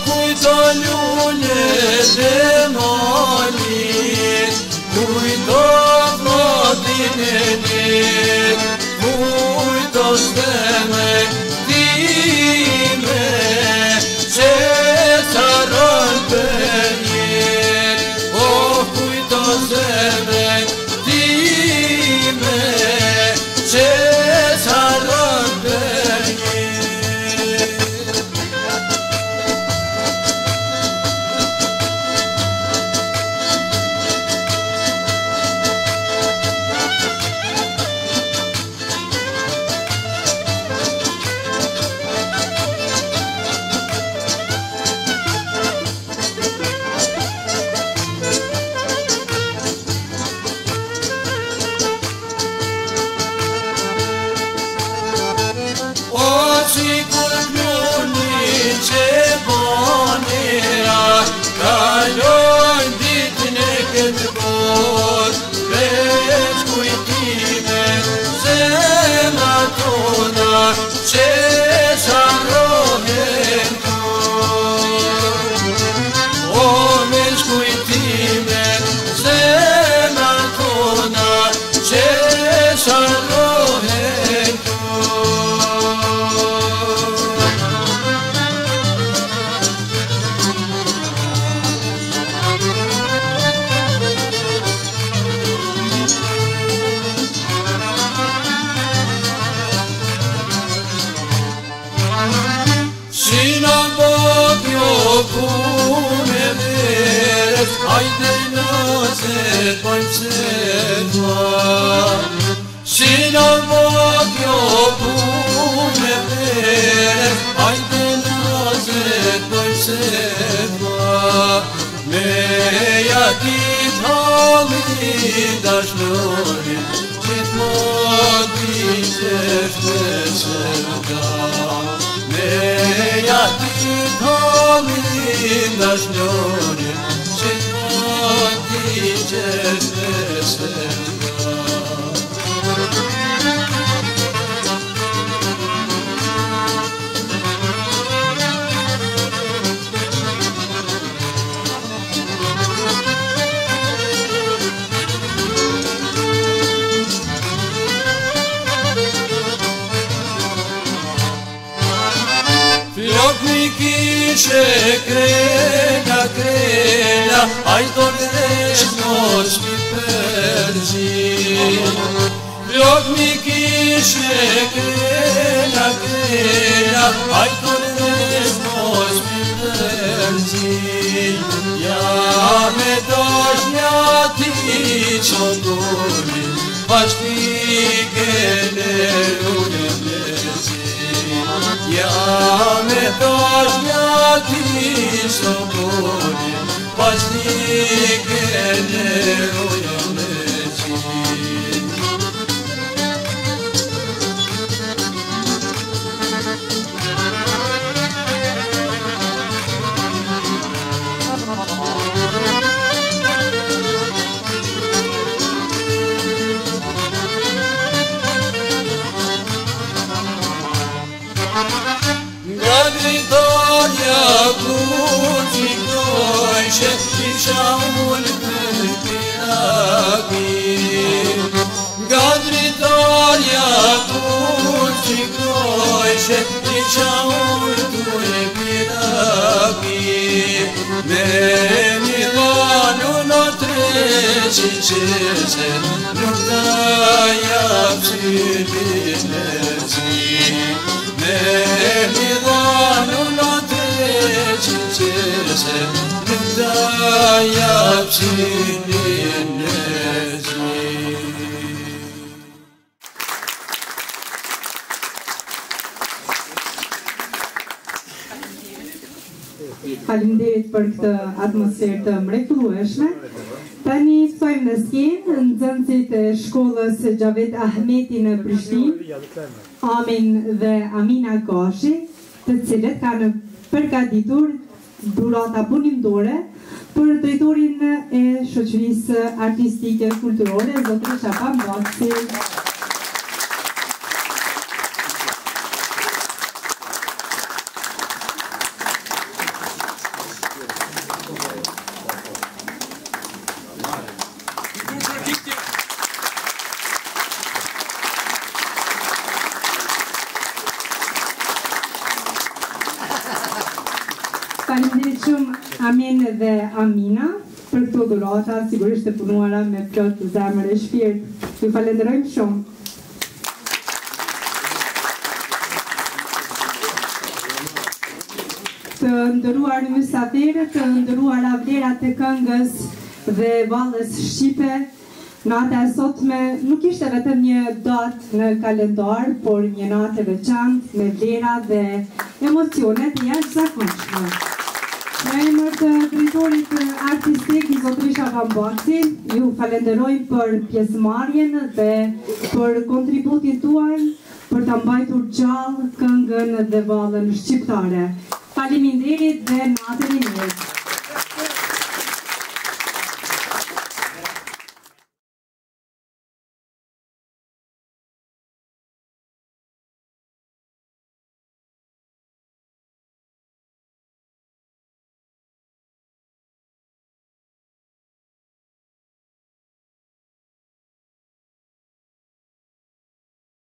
Kujto lule dhe molit, kujto flotin e lit, kujto steme time, që saron për jet. O kujto steme time, që saron për jet. Kalojnë ditën e këtë botë, veç kujtime, zemra tona, që sharohen tot. O veç kujtime, zemra tona, që sharohen tot. Punë e verës, hajde nëse bëjmë se dua. Si në më kjo punë e verës, hajde nëse bëjmë se dua. Me jatit halin dashnorin, gjithmonë ti qeshtë da. Me jatit halin dashnorin, gjithmonë ti qeshtë da. Mi kishe krena, krena, aj do nesh noq mi përzin. Flok mi kishe krena, krena, aj do nesh noq mi përzin. Ja me dosh nja ti qonduri, pashtike në lunë mezin. Ja me dosh nja ti qonduri, pashtike në lunë mezin. Nga dritarja ku qikojshe, isha ullë për piraki. Nga dritarja ku qikojshe, isha ullë për piraki. Me një dhanu në treqi qese, nuk të japë syrin e zi. Me një dhanu në treqi qese, nuk të japë syrin e zi. Faleminderit për këtë atmosferë të mrekullueshme. Tani ftojmë në skenë nxënësit e shkollës Xhavet Ahmeti në Prishtinë, Amin dhe Amina Kashi, të cilët kanë përgatitur dhurata punimdore për drejtorin e shoqërisë artistike kulturore, zotëri Shafam Basi. Faleminderit shumë Amin dhe Amina për këto dhurata, sigurisht të punuara me plot zemër e shpirt. Ju falenderojmë shumë. Të nderuar mysafirë, të nderuara vlerat e këngës dhe vallës shqipe, nata e sotme nuk ishte vetëm një datë në kalendar, por një natë e veçantë me vlera dhe emocione të jashtëzakonshme. Në emër të drejtorit artistik i zotëri Shafam Basi, ju falenderojmë për pjesëmarrjen dhe për kontributin tuaj për ta mbajtur gjallë këngën dhe vallën shqiptare. Faleminderit dhe natën e mirë.